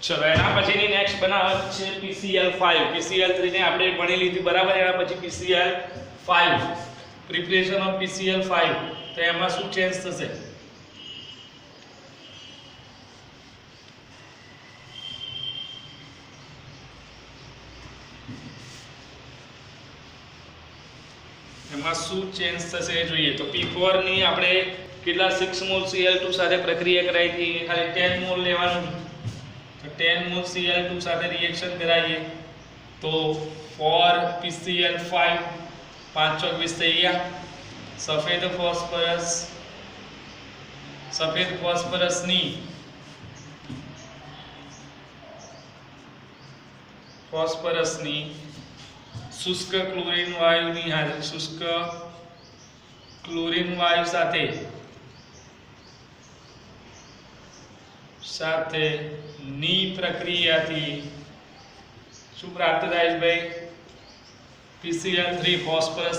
ચલો એના પછીની નેક્સ્ટ બનાવત છે PCl5 PCl3 ને આપણે ભણી લીધી બરાબર એના પછી PCl5 પ્રિપરેશન ઓફ PCl5 તો એમાં શું ચેન્જ થશે એમાં શું ચેન્જ થશે જોઈએ તો P4 ની આપણે કેટલા 6 મોલ Cl2 સાથે પ્રક્રિયા કરાઈ હતી ખાલી 10 મોલ લેવાનું तो 10 मोल Cl2 સાથે રિએક્શન કરાવીએ તો 4 PCl5 5 ચોક 20 થઈ ગયા સફેદ ફોસ્ફરસની શુષ્ક ક્લોરીન વાયુની શુષ્ક ક્લોરીન વાયુ સાથે ની પ્રક્રિયાથી શું પ્રાપ્ત થાય છે ભાઈ PCl3 ફોસ્ફરસ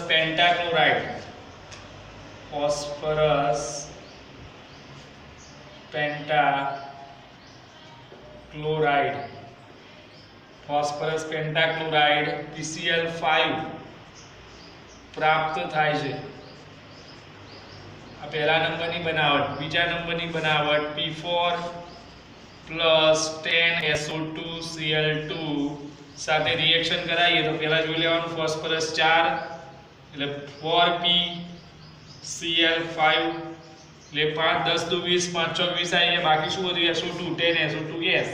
પેન્ટાક્લોરાઇડ PCl5 પ્રાપ્ત થાય છે આ પહેલા નંબરની બનાવટ બીજા નંબરની બનાવટ P4 plus 10SO2 Cl2 સાથે રિએક્શન કરાવીએ તો પહેલા જોઈ લેવાનું ફોસ્ફરસ 4 એટલે 4P Cl5 એટલે 5 10 2 20 5 ચોક 20 આવી બાકી શું વધ્યું SO2 10SO2S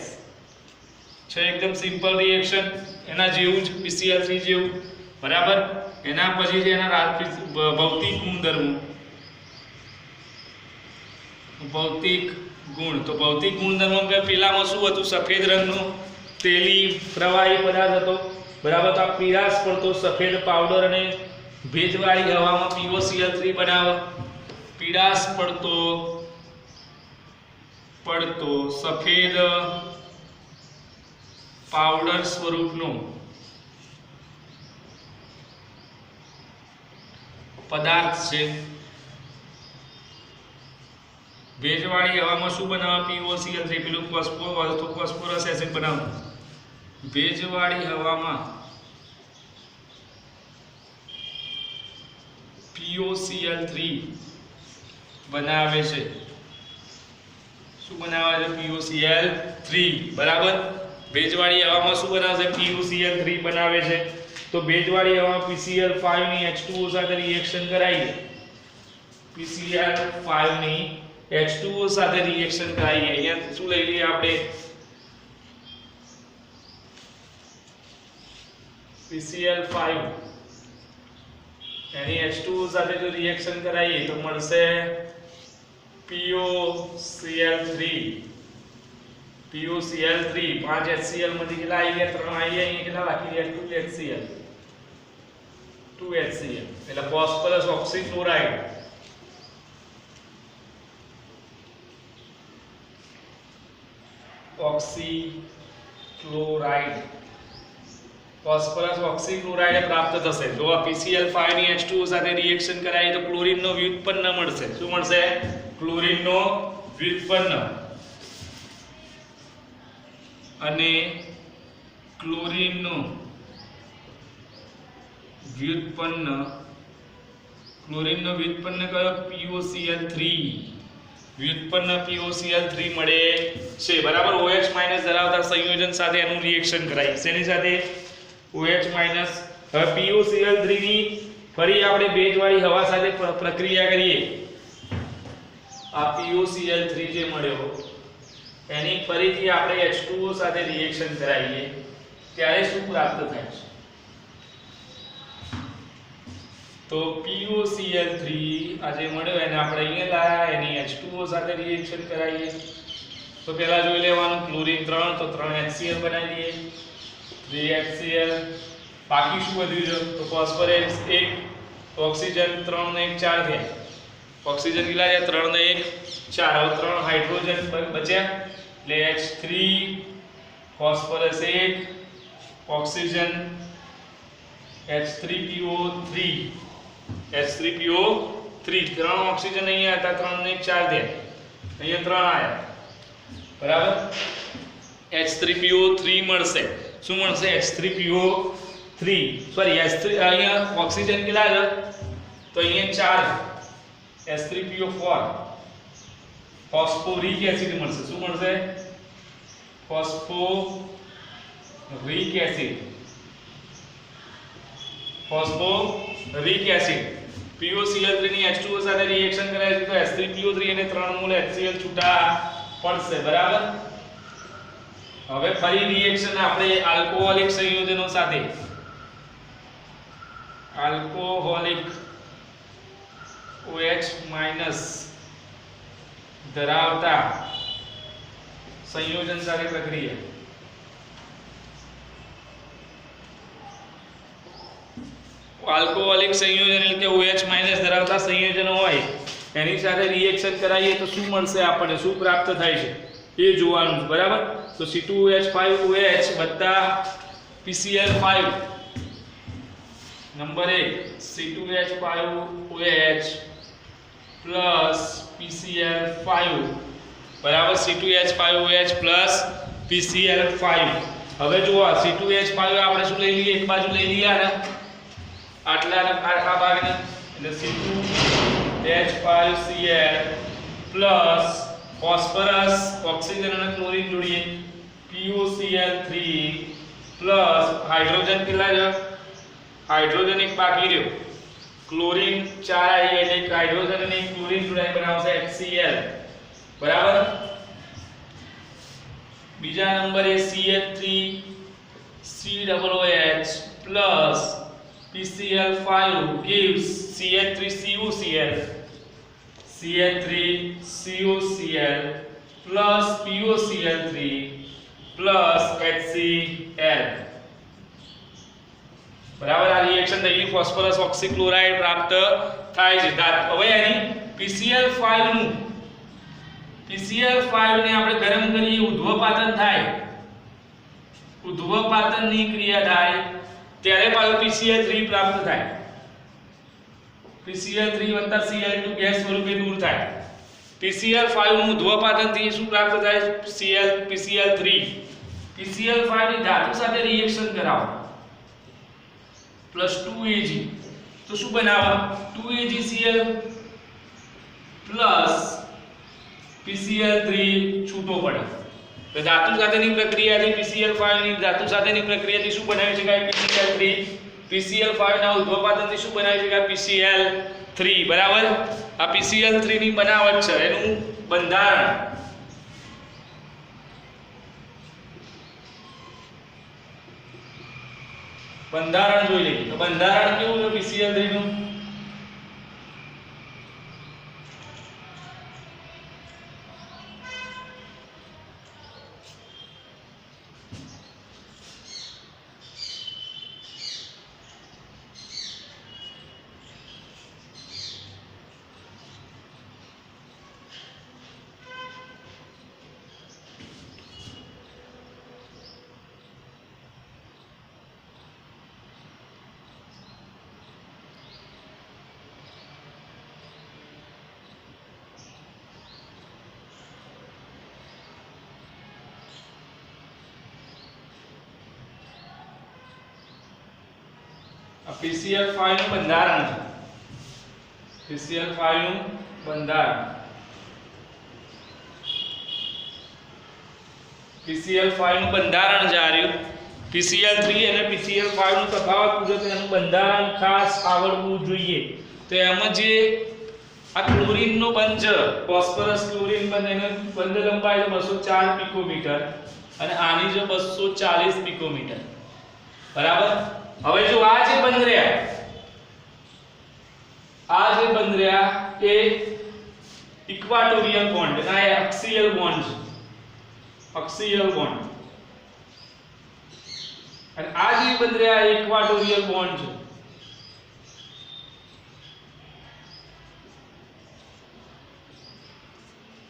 છે એકદમ સિમ્પલ રિએક્શન એના જેવું જ PCl3 જેવું બરાબર એના પછી છે એના ભૌતિક ગુણ તો ભૌતિક ગુણધર્મો પેલામાં શું હતું સફેદ રંગનો તેલી પ્રવાહી પદાર્થ હતો બરાબર તો આ પીળાશ પડતો સફેદ પાવડર અને ભેજવાળી હવામાં POCl3 બનાવે પીળાશ પડતો સફેદ પાવડર સ્વરૂપનો પદાર્થ છે ભેજવાળી હવામાં શું બનાવે POCl3 પેલું ફોસ્ફરસ એસિડ બનાવવું ભેજવાળી હવામાં POCl3 બનાવે છે શું બનાવે છે POCl3 બરાબર ભેજવાળી હવામાં શું બનાવે છે POCl3 બનાવે છે તો ભેજવાળી હવામાં PCl5 ની H2O સાથે રિએક્શન કરાવીએ PCl5 ની H2O સાથે રિએક્શન કરાવીએ અહીંયા શું લઈ લઈએ આપણે PCl5 એની H2O સાથે જો રિએક્શન કરાવીએ તો મળશે POCl3 5 HCl માંથી કેટલા આવી ગયા 3 આવી ગયા અહીંયા કેટલા બાકી રહ્યા 2 HCl એટલે ફોસ્ફરસ ઓક્સીક્લોરાઇડ ફોસ્ફરસ ઓક્સીક્લોરાઇડ પ્રાપ્ત થશે જો આ PCl5 ની H2O સાથે રિએક્શન કરાવીએ તો ક્લોરીનનો વ્યુત્પન્ન મળશે શું મળશે ક્લોરીનનો વ્યુત્પન્ન અને ક્લોરીનનો વ્યુત્પન્ન કયો POCl3 વ્યુત્પન્ન POCl3 મળે છે બરાબર OH- ધરાવતા સંયોજન સાથે એનું રિએક્શન કરાય શેની સાથે OH- હવે POCl3 ની ફરી આપણે ભેજવાળી હવા સાથે પ્રક્રિયા કરીએ આ POCl3 જે મળ્યો એની ફરીથી આપણે H2O સાથે રિએક્શન કરાવીએ ત્યારે શું પ્રાપ્ત થાય છે તો POCl3 આજે મળ્યો એને આપણે અહીંયા લાયા એની H2O સાથે રિએક્શન કરાવીએ તો પહેલા જોઈ લેવાનું ક્લોરીન 3 તો 3 HCl બનાવી દઈએ 3 HCl બાકી શું વધ્યું છે તો ફોસ્ફરસ 1 ઓક્સિજન 3 ને 1 4 થયા ઓક્સિજન કેટલા છે 3 ને 1 4 હવે 3 હાઇડ્રોજન બચ્યા એટલે H3 phosphorus 1 oxygen H3PO3 3 oxygen અહીંયા હતા 3 ને 1 4 થયા અહીંયા 3 આયા બરાબર H3PO3 મળશે. શું મળશે? H3PO3 સોરી H3 અહીંયા ઓક્સિજન કેટલા છે? તો અહીંયા 4 H3PO4 ફોસ્ફોરિક એસિડ મળશે. શું મળશે? Phosphoric acid. Phosphoric acid POCl3 ની H2O સાથે રિએક્શન કરાય છે તો H3PO3 અને 3 મોલ HCl છૂટા પડશે. બરાબર. હવે ફરી રિએક્શન આપણે આલ્કોહોલિક સંયોજનો સાથે આલ્કોહોલિક OH- ધરાવતા સંયોજન સાથે પ્રક્રિયા. આલ્કોહોલિક સંયોજન એટલે કે OH- ધરાવતા સંયોજનો હોય એની સાથે રિએક્શન કરાવીએ તો શું મળશે આપણને, શું પ્રાપ્ત થાય છે એ જોવાનું છે. બરાબર. તો C2H5OH વત્તા PCl5 number 1 C2H5OH plus PCl5 બરાબર C2H5OH પ્લસ PCl5. હવે જુઓ C2H5 આપણે શું લઈ લઈએ, એક બાજુ લઈ લઈએ ને આટલા આ ભાગને એટલે C2H5Cl પ્લસ ફોસ્ફરસ ઓક્સિજન અને ક્લોરીન જોડીએ POCl3 પ્લસ હાઇડ્રોજન કેટલા છે, હાઇડ્રોજન એક બાકી રહ્યો, ક્લોરીન 4 આવી એટલે એક હાઇડ્રોજન અને એક ક્લોરીન જોડાઈ બનાવશે HCl. બરાબર. બીજા નંબરે CH3COOH plus PCl5 gives CH3COCl plus POCl3 plus HCl. બરાબર. આ રિએક્શન થઈ ગઈ, ફોસ્ફરસ ઓક્સીક્લોરાઇડ પ્રાપ્ત થાય છે. હવે એની PCl5 ને આપણે ગરમ કરીએ, ઉદ્ધવપાતન થાય, ઉદ્ધવપાતનની ક્રિયા થાય ત્યારે પાછો PCl3 પ્રાપ્ત થાય. PCl3 + Cl2 ગેસ સ્વરૂપે દૂર થાય. PCl5 નું ઉદ્ધવપાતનથી શું પ્રાપ્ત થાય? PCl3. PCl5 ની ધાતુ સાથે રિએક્શન કરાવો પ્લસ 2Ag તો શું બનાવે? 2AgCl પ્લસ PCl3 છૂટો પડે. તો ધાતુ સાથેની પ્રક્રિયાથી PCl5 ની ધાતુ સાથેની પ્રક્રિયાથી શું બનાવી શકાય? PCl3. PCl5 ના ઉદ્ધવપાતનથી શું બનાવી શકાય? PCl3. બરાબર. આ PCl3 ની બનાવટ છે, એનું બંધારણ જોઈ લઈએ. તો બંધારણ કેવું છે PCl3 નું? PCl5 નું બંધારણ છે. PCl5 નું બંધારણ. PCl5 નું બંધારણ જાર્યું. PCl3 અને PCl5 નું તફાવત પૂછે તો એનું બંધારણ ખાસ આવડવું જોઈએ. તો એમાં જે આ ક્લોરીન નો બંધ છે, ફોસ્ફરસ ક્લોરીન બંધ, એનો બંધ લંબાઈ 204 પિકોમીટર અને આની છે 240 પિકોમીટર. બરાબર. હવે જો આ જે બંધ રહ્યા એ ઇક્વાટોરિયલ બોન્ડ ના એ એક્સિયલ બોન્ડ છે, એક્સિયલ બોન્ડ. અને આ જે બંધ રહ્યા એ ઇક્વાટોરિયલ બોન્ડ છે.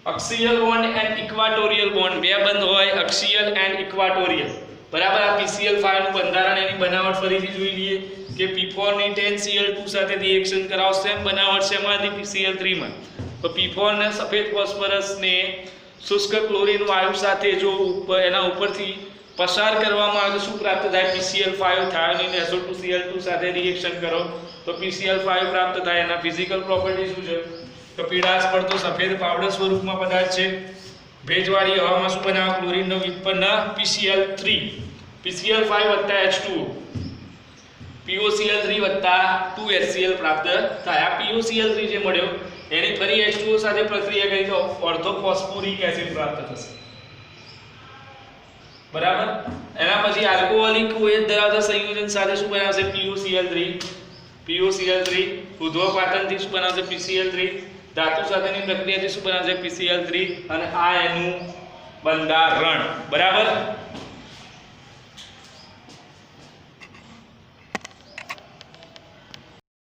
એક્સિયલ બોન્ડ એન્ડ ઇક્વાટોરિયલ બોન્ડ બે બંધ હોય, એક્સિયલ એન્ડ ઇક્વાટોરિયલ. બરાબર. આ PCl5 નું બંધારણ, એની બનાવટ ફરીથી જોઈ લઈએ કે P4 ની 10Cl2 સાથે રિએક્શન કરાવશે. એમ બનાવટ છે એમાંથી PCl3 માં. તો P4 ને સફેદ ફોસ્ફરસ ને શુષ્ક ક્લોરીન વાયુ સાથે જો એના ઉપરથી પસાર કરવામાં આવે તો શું પ્રાપ્ત થાય? PCl5 થાયોનિન SO2Cl2 સાથે રિએક્શન કરો તો PCl5 પ્રાપ્ત થાય. એના ફિઝિકલ પ્રોપર્ટી શું છે? તો પીળાશ પડતો સફેદ પાવડર સ્વરૂપમાં પદાર્થ છે. ભેજવાળી હવામાં શું બનાવે? ક્લોરીનનો વ્યુત્પન્ન PCl3 PCl5 + H2O POCl3 + 2HCl પ્રાપ્ત થાય. આ POCl3 જે મળ્યો એની ફરી H2O સાથે પ્રક્રિયા કરી તો ઓર્થોફોસ્ફોરિક એસિડ પ્રાપ્ત થશે. બરાબર. એના પછી આલ્કોહોલિક OH ધરાવતા સંયોજન સાથે શું બનાવશે? POCl3 ઉધ્વપાતનથી શું બનાવશે? PCl3 ધાતુ સાથેની પ્રક્રિયાથી શું બનાવશે? PCl3 અને આ એનું બંધારણ. બરાબર.